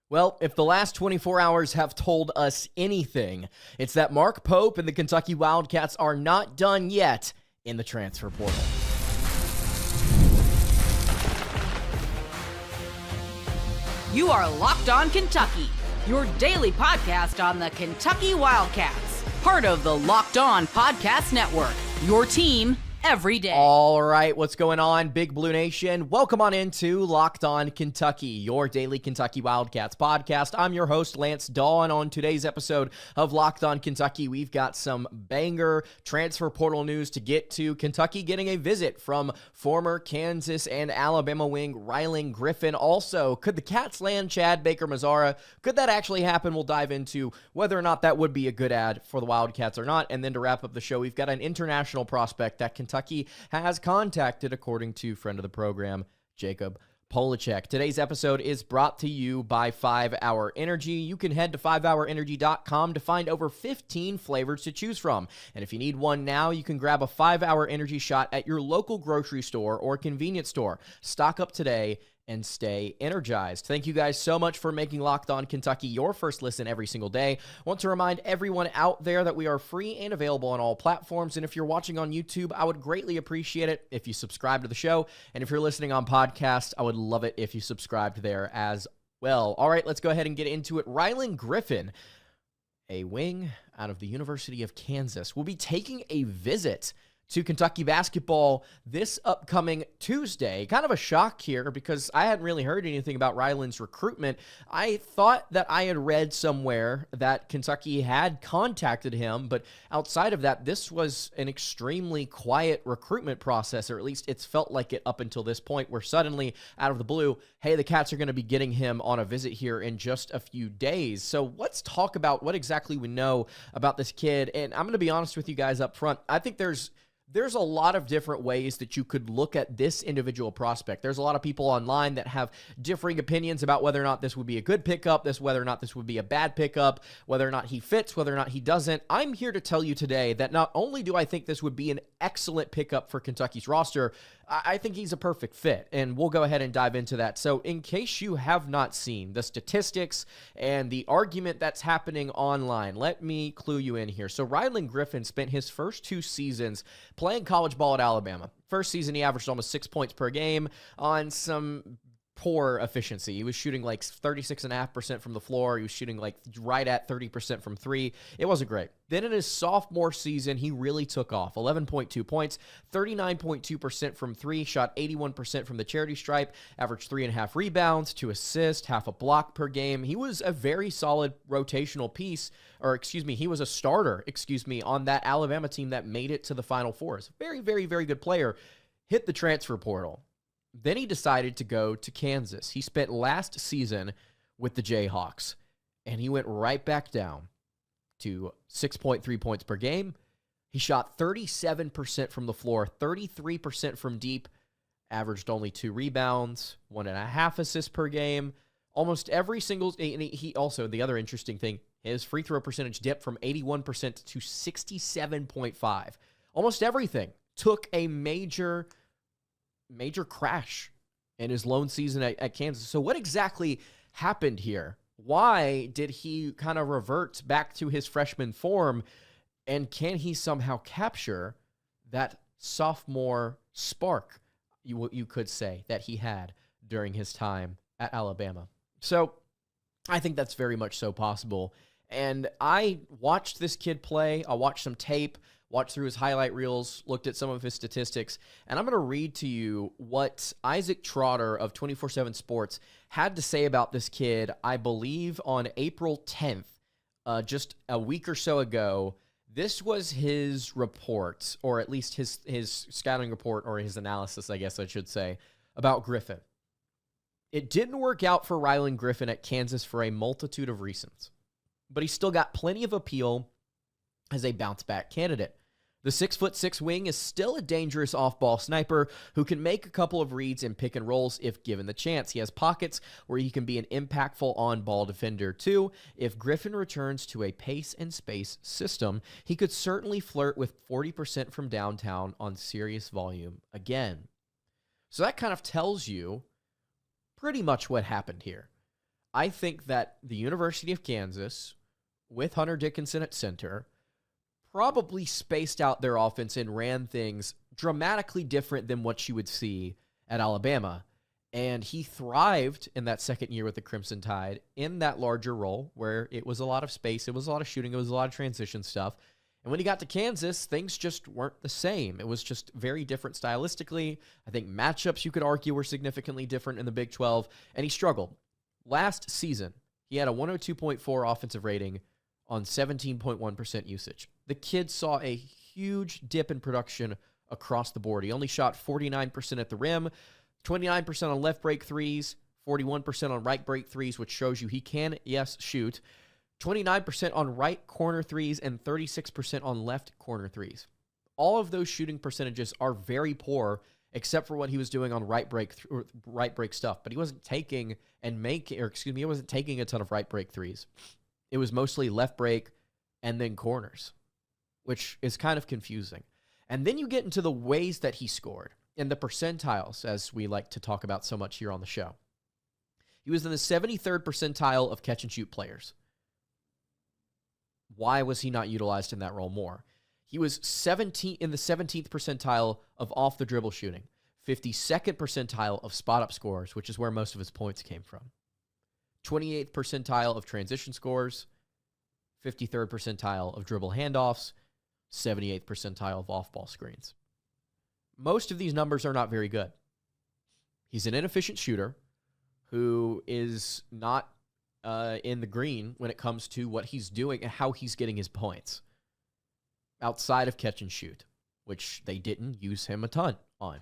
Well, if the last 24 hours have told us anything, it's that Mark Pope and the Kentucky Wildcats are not done yet in the transfer portal. You are Locked On Kentucky, your daily podcast on the Kentucky Wildcats, part of the Locked On Podcast Network, your team every day. All right, what's going on, Big Blue Nation? Welcome on into Locked On Kentucky, your daily Kentucky Wildcats podcast. I'm your host, Lance Dawe, and on today's episode of Locked On Kentucky, we've got some banger transfer portal news to get to. Kentucky getting a visit from former Kansas and Alabama wing Rylan Griffen. Also, could the Cats land Chad Baker-Mazara? Could that actually happen? We'll dive into whether or not that would be a good ad for the Wildcats or not. And then to wrap up the show, we've got an international prospect that Kentucky has contacted, according to friend of the program, Jacob Polacek. Today's episode is brought to you by 5 Hour Energy. You can head to 5hourenergy.com to find over 15 flavors to choose from. And if you need one now, you can grab a 5 Hour Energy shot at your local grocery store or convenience store. Stock up today and stay energized. Thank you guys so much for making Locked On Kentucky your first listen every single day. I want to remind everyone out there that we are free and available on all platforms. And if you're watching on YouTube, I would greatly appreciate it if you subscribe to the show. And if you're listening on podcast, I would love it if you subscribed there as well. All right, let's go ahead and get into it. Ryland Griffen, a wing out of the University of Kansas, will be taking a visit to Kentucky basketball this upcoming Tuesday. Kind of a shock here because I hadn't really heard anything about Ryland's recruitment. I thought that I had read somewhere that Kentucky had contacted him, but outside of that, this was an extremely quiet recruitment process, or at least it's felt like it up until this point, where suddenly, out of the blue, hey, the Cats are going to be getting him on a visit here in just a few days. So let's talk about what exactly we know about this kid. And I'm going to be honest with you guys up front. I think there's a lot of different ways that you could look at this individual prospect. There's a lot of people online that have differing opinions about whether or not this would be a good pickup, whether or not this would be a bad pickup, whether or not he fits, whether or not he doesn't. I'm here to tell you today that not only do I think this would be an excellent pickup for Kentucky's roster, I think he's a perfect fit, and we'll go ahead and dive into that. So in case you have not seen the statistics and the argument that's happening online, let me clue you in here. So Ryland Griffen spent his first 2 seasons playing college ball at Alabama. First season, he averaged almost 6 points per game on some poor efficiency. He was shooting like 36.5% from the floor. He was shooting like right at 30% from 3. It wasn't great. Then in his sophomore season, he really took off. 11.2 points, 39.2% from 3, shot 81% from the charity stripe, averaged 3.5 rebounds, 2 assists, half a block per game. He was a very solid rotational piece, he was a starter, on that Alabama team that made it to the Final Four. Very, very, very good player. Hit the transfer portal. Then he decided to go to Kansas. He spent last season with the Jayhawks, and he went right back down to 6.3 points per game. He shot 37% from the floor, 33% from deep, averaged only 2 rebounds, 1.5 assists per game. Almost every single, and he also, the other interesting thing, his free throw percentage dipped from 81% to 67.5. Almost everything took a major crash in his lone season at Kansas. So what exactly happened here? Why did he kind of revert back to his freshman form? And can he somehow capture that sophomore spark, you could say, that he had during his time at Alabama? So I think that's very much so possible. And I watched this kid play. I watched some tape, watched through his highlight reels, looked at some of his statistics, and I'm going to read to you what Isaac Trotter of 24/7 Sports had to say about this kid, I believe on April 10th, just a week or so ago. This was his report, or at least his scouting report, or his analysis, I guess I should say, about Griffen. It didn't work out for Rylan Griffen at Kansas for a multitude of reasons, but he still got plenty of appeal as a bounce-back candidate. The 6'6" wing is still a dangerous off-ball sniper who can make a couple of reads and pick and rolls if given the chance. He has pockets where he can be an impactful on-ball defender too. If Griffen returns to a pace and space system, he could certainly flirt with 40% from downtown on serious volume again. So that kind of tells you pretty much what happened here. I think that the University of Kansas, with Hunter Dickinson at center, probably spaced out their offense and ran things dramatically different than what you would see at Alabama. And he thrived in that second year with the Crimson Tide in that larger role where it was a lot of space, it was a lot of shooting, it was a lot of transition stuff. And when he got to Kansas, things just weren't the same. It was just very different stylistically. I think matchups, you could argue, were significantly different in the Big 12, and he struggled. Last season, he had a 102.4 offensive rating on 17.1% usage. The kid saw a huge dip in production across the board. He only shot 49% at the rim, 29% on left break threes, 41% on right break threes, which shows you he can, yes, shoot. 29% on right corner threes, and 36% on left corner threes. All of those shooting percentages are very poor, except for what he was doing on right break stuff. But he wasn't taking he wasn't taking a ton of right break threes. It was mostly left break and then corners, which is kind of confusing. And then you get into the ways that he scored and the percentiles, as we like to talk about so much here on the show. He was in the 73rd percentile of catch and shoot players. Why was he not utilized in that role more? He was in the 17th percentile of off the dribble shooting, 52nd percentile of spot up scores, which is where most of his points came from, 28th percentile of transition scores, 53rd percentile of dribble handoffs, 78th percentile of off ball screens. Most of these numbers are not very good. He's an inefficient shooter who is not in the green when it comes to what he's doing and how he's getting his points outside of catch and shoot, which they didn't use him a ton on.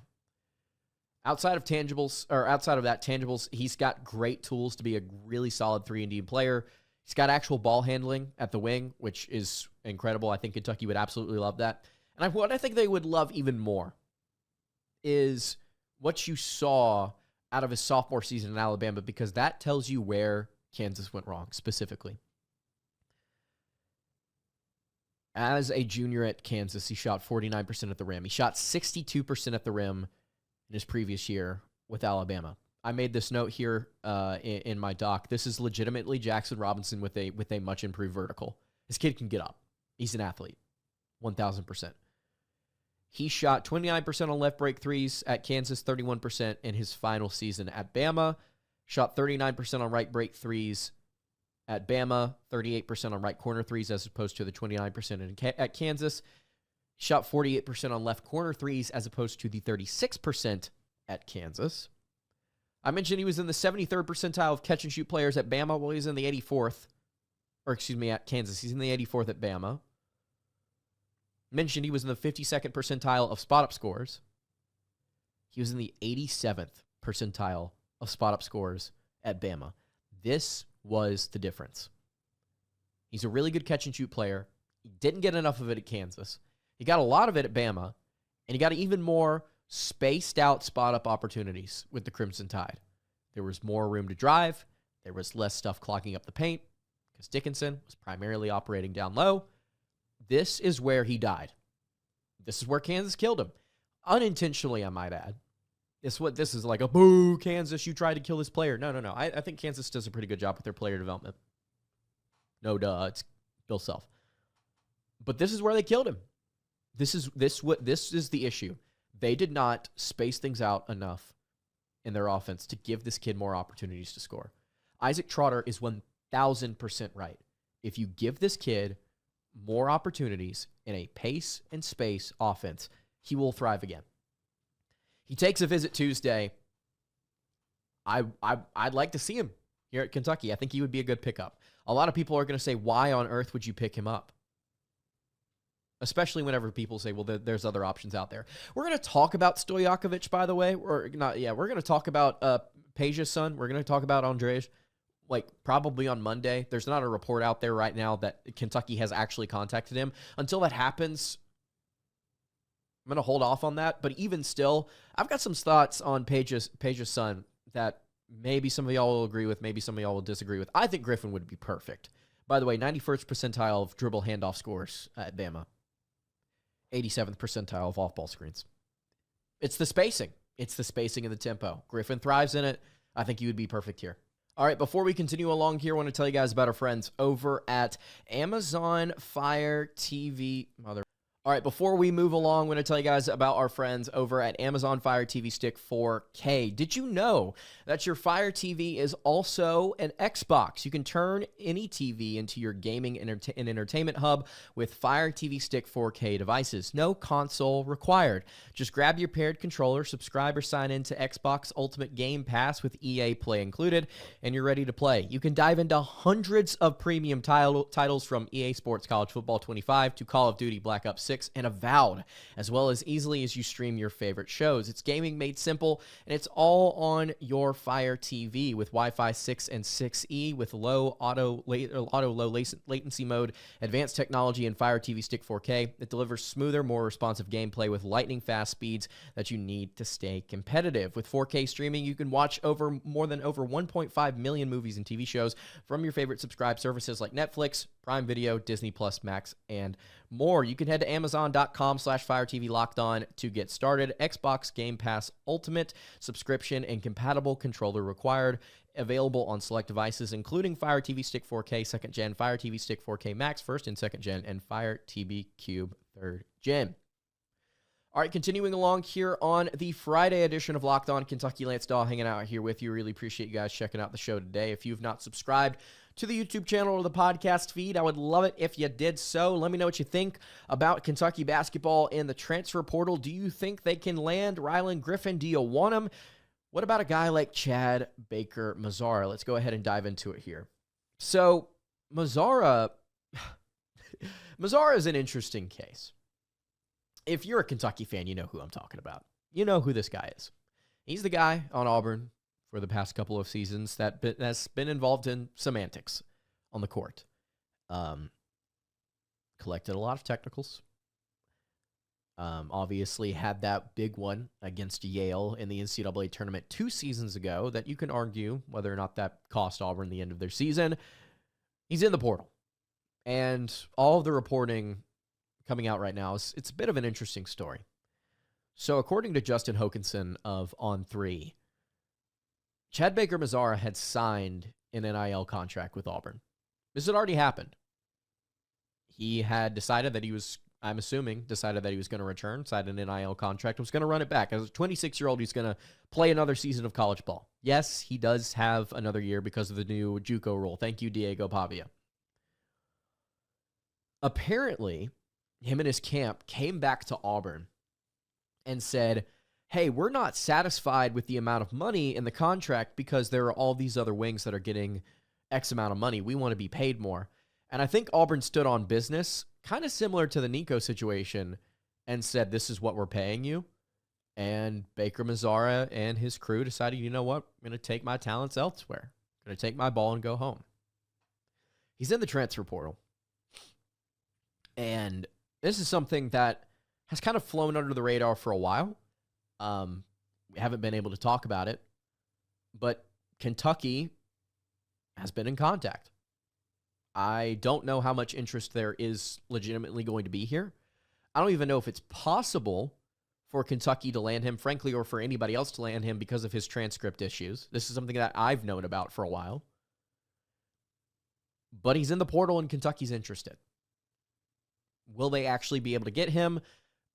Outside of tangibles, he's got great tools to be a really solid 3-and-D player. He's got actual ball handling at the wing, which is incredible. I think Kentucky would absolutely love that. And what I think they would love even more is what you saw out of his sophomore season in Alabama, because that tells you where Kansas went wrong specifically. As a junior at Kansas, he shot 49% at the rim. He shot 62% at the rim in his previous year with Alabama. I made this note here in my doc. This is legitimately Jackson Robinson with a much improved vertical. This kid can get up. He's an athlete, 1,000%. He shot 29% on left break threes at Kansas, 31% in his final season at Bama. Shot 39% on right break threes at Bama, 38% on right corner threes as opposed to the 29% at Kansas. Shot 48% on left corner threes as opposed to the 36% at Kansas. I mentioned he was in the 73rd percentile of catch and shoot players at Bama. Well, he's in the 84th, at Kansas. He's in the 84th at Bama. Mentioned he was in the 52nd percentile of spot-up scores. He was in the 87th percentile of spot-up scores at Bama. This was the difference. He's a really good catch-and-shoot player. He didn't get enough of it at Kansas. He got a lot of it at Bama, and he got even more spaced-out spot-up opportunities with the Crimson Tide. There was more room to drive. There was less stuff clogging up the paint because Dickinson was primarily operating down low. This is where he died. This is where Kansas killed him. Unintentionally, I might add. This is like a boo, Kansas, you tried to kill this player. No. I think Kansas does a pretty good job with their player development. No duh, it's Bill Self. But this is where they killed him. This is the issue. They did not space things out enough in their offense to give this kid more opportunities to score. Isaac Trotter is 1,000% right. If you give this kid more opportunities in a pace and space offense, he will thrive again. He takes a visit Tuesday. I'd like to see him here at Kentucky. I think he would be a good pickup. A lot of people are going to say, why on earth would you pick him up? Especially whenever people say, well, there's other options out there. We're going to talk about Stojakovic, by the way. We're going to talk about Peja's son. We're going to talk about Andrej, probably on Monday. There's not a report out there right now that Kentucky has actually contacted him. Until that happens, I'm going to hold off on that. But even still, I've got some thoughts on Peja's son that maybe some of y'all will agree with, maybe some of y'all will disagree with. I think Griffin would be perfect. By the way, 91st percentile of dribble handoff scores at Bama. 87th percentile of off-ball screens. It's the spacing. It's the spacing and the tempo. Griffin thrives in it. I think he would be perfect here. All right, before we continue along here, I want to tell you guys about our friends over at Amazon Fire TV. All right, before we move along, I'm going to tell you guys about our friends over at Amazon Fire TV Stick 4K. Did you know that your Fire TV is also an Xbox? You can turn any TV into your gaming and entertainment hub with Fire TV Stick 4K devices. No console required. Just grab your paired controller, subscribe or sign in to Xbox Ultimate Game Pass with EA Play included, and you're ready to play. You can dive into hundreds of premium titles from EA Sports College Football 25 to Call of Duty Black Ops 6 and Avowed, as well as easily as you stream your favorite shows. It's gaming made simple, and it's all on your Fire TV with Wi-Fi 6 and 6E with low latency mode, advanced technology, and Fire TV Stick 4K. It delivers smoother, more responsive gameplay with lightning fast speeds that you need to stay competitive. With 4K streaming, you can watch more than 1.5 million movies and TV shows from your favorite subscribed services like Netflix, Prime Video, Disney Plus, Max, and more. You can head to Amazon.com/Fire TV Locked On to get started. Xbox Game Pass Ultimate subscription and compatible controller required. Available on select devices, including Fire TV Stick 4K 2nd Gen, Fire TV Stick 4K Max 1st and 2nd Gen, and Fire TV Cube 3rd Gen. All right, continuing along here on the Friday edition of Locked On Kentucky, Lance Dawe hanging out here with you. Really appreciate you guys checking out the show today. If you've not subscribed to the YouTube channel or the podcast feed, I would love it if you did so. Let me know what you think about Kentucky basketball in the transfer portal. Do you think they can land Rylan Griffen? Do you want him? What about a guy like Chad Baker-Mazara? Let's go ahead and dive into it here. So, Mazara is an interesting case. If you're a Kentucky fan, you know who I'm talking about. You know who this guy is. He's the guy on Auburn for the past couple of seasons that's been involved in some antics on the court. Collected a lot of technicals. Obviously had that big one against Yale in the NCAA tournament 2 seasons ago that you can argue whether or not that cost Auburn the end of their season. He's in the portal. And all of the reporting coming out right now, it's a bit of an interesting story. So according to Justin Hokanson of On3, Chad Baker-Mazara had signed an NIL contract with Auburn. This had already happened. He had decided that he was, I'm assuming, decided that he was going to return, signed an NIL contract, was going to run it back. As a 26-year-old, he's going to play another season of college ball. Yes, he does have another year because of the new JUCO rule. Thank you, Diego Pavia. Apparently, him and his camp came back to Auburn and said, hey, we're not satisfied with the amount of money in the contract because there are all these other wings that are getting X amount of money. We want to be paid more. And I think Auburn stood on business, kind of similar to the Nico situation, and said, this is what we're paying you. And Baker-Mazara and his crew decided, you know what? I'm going to take my talents elsewhere. I'm going to take my ball and go home. He's in the transfer portal. And this is something that has kind of flown under the radar for a while. We haven't been able to talk about it, but Kentucky has been in contact. I don't know how much interest there is legitimately going to be here. I don't even know if it's possible for Kentucky to land him, frankly, or for anybody else to land him because of his transcript issues. This is something that I've known about for a while. But he's in the portal and Kentucky's interested. Will they actually be able to get him?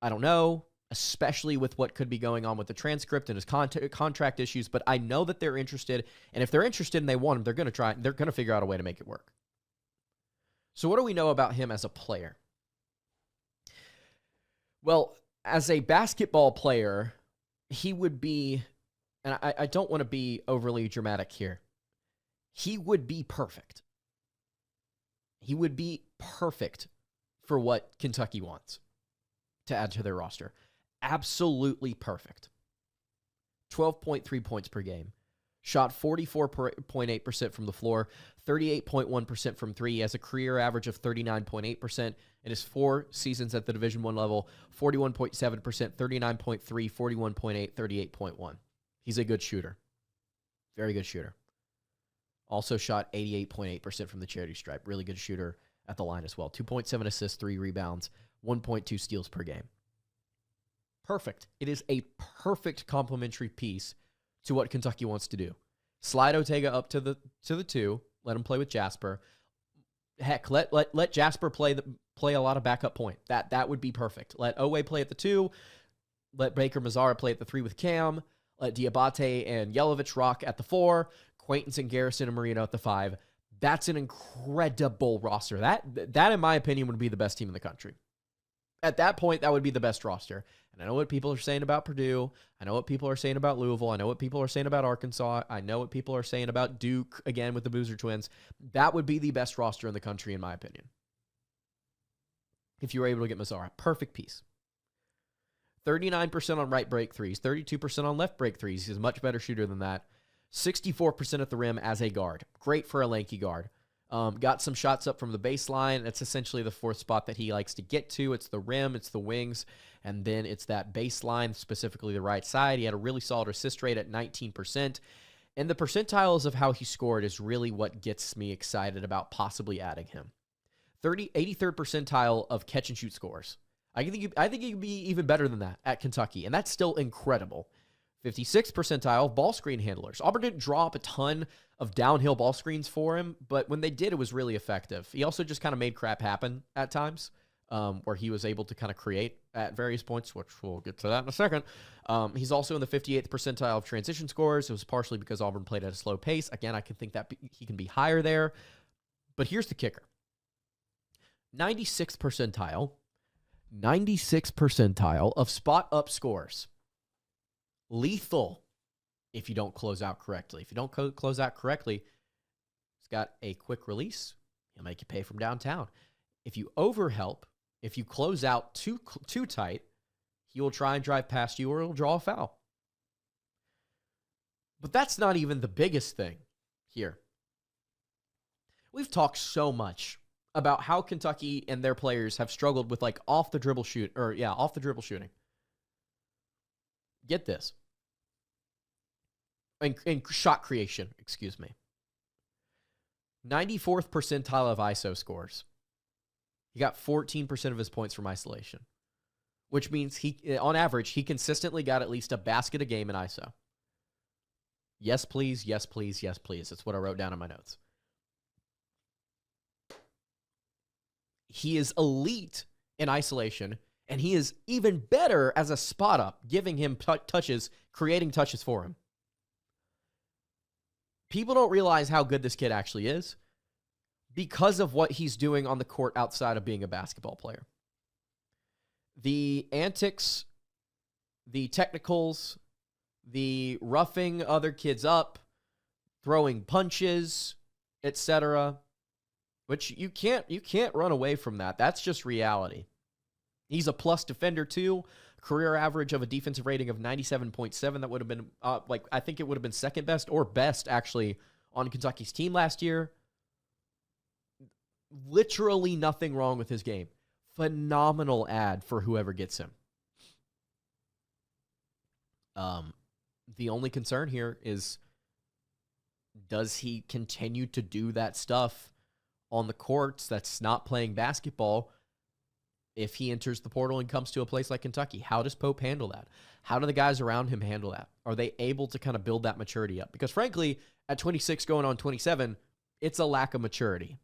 I don't know, especially with what could be going on with the transcript and his contract issues, but I know that they're interested, and if they're interested and they want him, they're going to try, they're going to figure out a way to make it work. So what do we know about him as a player? Well, as a basketball player, he would be, and I don't want to be overly dramatic here, he would be perfect. He would be perfect for what Kentucky wants to add to their roster. Absolutely perfect. 12.3 points per game. Shot 44.8% from the floor, 38.1% from three. He has a career average of 39.8% in his 4 seasons at the Division I level, 41.7%, 39.3, 41.8, 38.1. He's a good shooter. Very good shooter. Also shot 88.8% from the charity stripe. Really good shooter at the line as well. 2.7 assists, 3 rebounds, 1.2 steals per game. Perfect. It is a perfect complementary piece to what Kentucky wants to do. Slide Otega up to the 2. Let him play with Jasper. Heck, let Jasper play a lot of backup point. That would be perfect. Let Owe play at the 2. Let Baker-Mazara play at the 3 with Cam. Let Diabate and Yelovich rock at the 4. Quaintance and Garrison and Marino at the 5. That's an incredible roster. That, in my opinion, would be the best team in the country. At that point, that would be the best roster. And I know what people are saying about Purdue. I know what people are saying about Louisville. I know what people are saying about Arkansas. I know what people are saying about Duke, again, with the Boozer twins. That would be the best roster in the country, in my opinion. If you were able to get Mazara. Perfect piece. 39% on right break threes. 32% on left break threes. He's a much better shooter than that. 64% at the rim as a guard. Great for a lanky guard. Got some shots up from the baseline. That's essentially the 4th spot that he likes to get to. It's the rim, it's the wings, and then it's that baseline, specifically the right side. He had a really solid assist rate at 19%. And the percentiles of how he scored is really what gets me excited about possibly adding him. 83rd percentile of catch and shoot scores. I think he could be even better than that at Kentucky, and that's still incredible. 56th percentile of ball screen handlers. Auburn didn't draw up a ton of downhill ball screens for him, but when they did, it was really effective. He also just kind of made crap happen at times, where he was able to kind of create at various points, which we'll get to that in a second. He's also in the 58th percentile of transition scores. It was partially because Auburn played at a slow pace. Again, I can think that he can be higher there. But here's the kicker. 96th percentile of spot-up scores. Lethal if you don't close out correctly. If you don't close out correctly, he's got a quick release. He'll make you pay from downtown. If you overhelp, if you close out too tight, he will try and drive past you or he'll draw a foul. But that's not even the biggest thing here. We've talked so much about how Kentucky and their players have struggled with off the dribble shooting. Get this. In shot creation, 94th percentile of ISO scores. He got 14% of his points from isolation, which means on average, he consistently got at least a basket a game in ISO. Yes, please, yes, please, yes, please. That's what I wrote down in my notes. He is elite in isolation, and he is even better as a spot up, giving him touches, creating touches for him. People don't realize how good this kid actually is because of what he's doing on the court outside of being a basketball player. The antics, the technicals, the roughing other kids up, throwing punches, etc., which you can't run away from that. That's just reality. He's a plus defender too. Career average of a defensive rating of 97.7. That would have been, I think it would have been second best or best, actually, on Kentucky's team last year. Literally nothing wrong with his game. Phenomenal ad for whoever gets him. The only concern here is, does he continue to do that stuff on the courts that's not playing basketball if he enters the portal and comes to a place like Kentucky? How does Pope handle that? How do the guys around him handle that? Are they able to kind of build that maturity up? Because frankly, at 26 going on 27, it's a lack of maturity.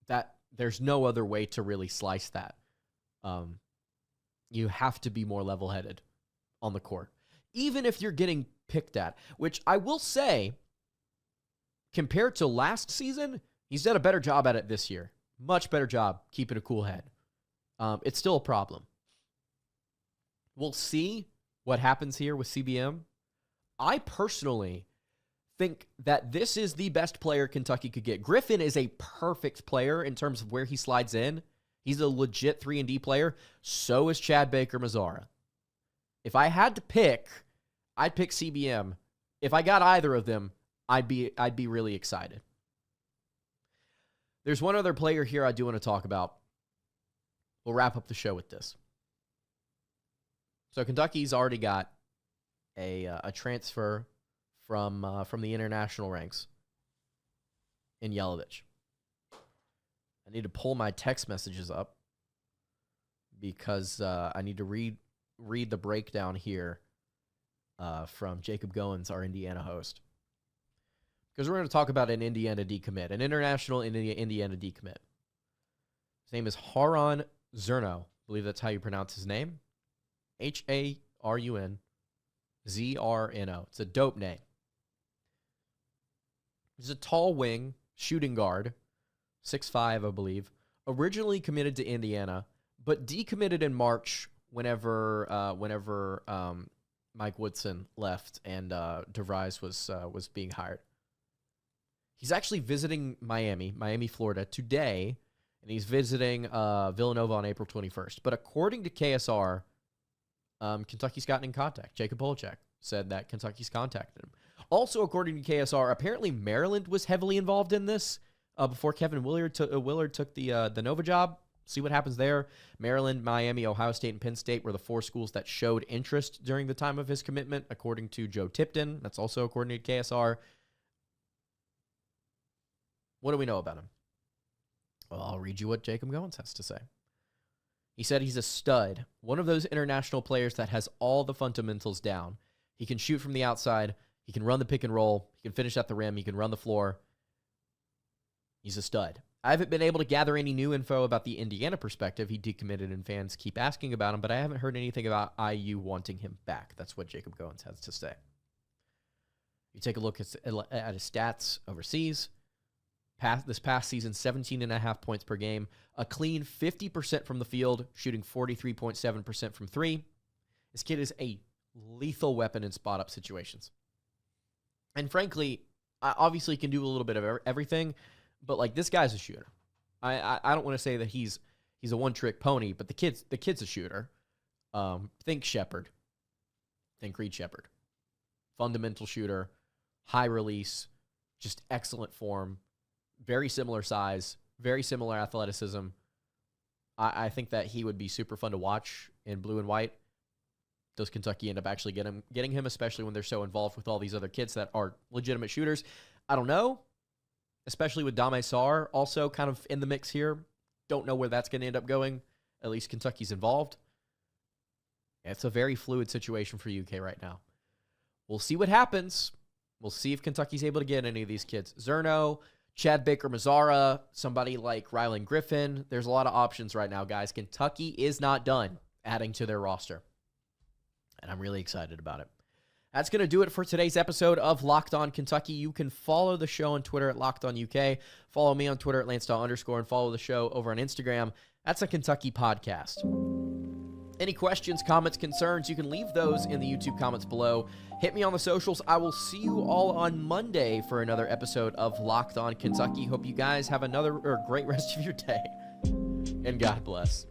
That there's no other way to really slice that. You have to be more level-headed on the court. Even if you're getting picked at, which I will say, compared to last season, he's done a better job at it this year. Much better job keeping a cool head. It's still a problem. We'll see what happens here with CBM. I personally think that this is the best player Kentucky could get. Griffin is a perfect player in terms of where he slides in. He's a legit 3-and-D player. So is Chad Baker-Mazara. If I had to pick, I'd pick CBM. If I got either of them, I'd be really excited. There's one other player here I do want to talk about. We'll wrap up the show with this. So Kentucky's already got a transfer from the international ranks in Yelovich. I need to pull my text messages up because I need to read the breakdown here from Jacob Goins, our Indiana host. Because we're going to talk about an Indiana decommit, an international Indiana decommit. His name is Harun Zrno. I believe that's how you pronounce his name. Harun Zrno. It's a dope name. He's a tall wing, shooting guard, 6'5", I believe. Originally committed to Indiana, but decommitted in March whenever Mike Woodson left and DeVries was being hired. He's actually visiting Miami, Florida today, and he's visiting Villanova on April 21st. But according to KSR, Kentucky's gotten in contact. Jacob Polachek said that Kentucky's contacted him. Also, according to KSR, apparently Maryland was heavily involved in this before Kevin Willard took the Nova job. See what happens there. Maryland, Miami, Ohio State, and Penn State were the 4 schools that showed interest during the time of his commitment, according to Joe Tipton. That's also according to KSR. What do we know about him? Well, I'll read you what Jacob Goins has to say. He said he's a stud, one of those international players that has all the fundamentals down. He can shoot from the outside. He can run the pick and roll. He can finish at the rim. He can run the floor. He's a stud. I haven't been able to gather any new info about the Indiana perspective. He decommitted and fans keep asking about him, but I haven't heard anything about IU wanting him back. That's what Jacob Goins has to say. You take a look at his stats overseas. This past season, 17.5 points per game, a clean 50% from the field, shooting 43.7% from 3. This kid is a lethal weapon in spot-up situations. And frankly, I obviously can do a little bit of everything, but like this guy's a shooter. I don't want to say that he's a one-trick pony, but the kid's a shooter. Think Shepherd. Think Reed Shepherd. Fundamental shooter, high release, just excellent form, very similar size, very similar athleticism. I think that he would be super fun to watch in blue and white. Does Kentucky end up actually getting him, especially when they're so involved with all these other kids that are legitimate shooters? I don't know, especially with Dawe Sarr also kind of in the mix here. Don't know where that's going to end up going. At least Kentucky's involved. It's a very fluid situation for UK right now. We'll see what happens. We'll see if Kentucky's able to get any of these kids. Zrno, Chad Baker-Mazara, somebody like Rylan Griffen. There's a lot of options right now, guys. Kentucky is not done adding to their roster. And I'm really excited about it. That's going to do it for today's episode of Locked On Kentucky. You can follow the show on Twitter at Locked On UK. Follow me on Twitter at Lance_, and follow the show over on Instagram. That's a Kentucky podcast. Any questions, comments, concerns, you can leave those in the YouTube comments below. Hit me on the socials. I will see you all on Monday for another episode of Locked On Kentucky. Hope you guys have another great rest of your day. And God bless.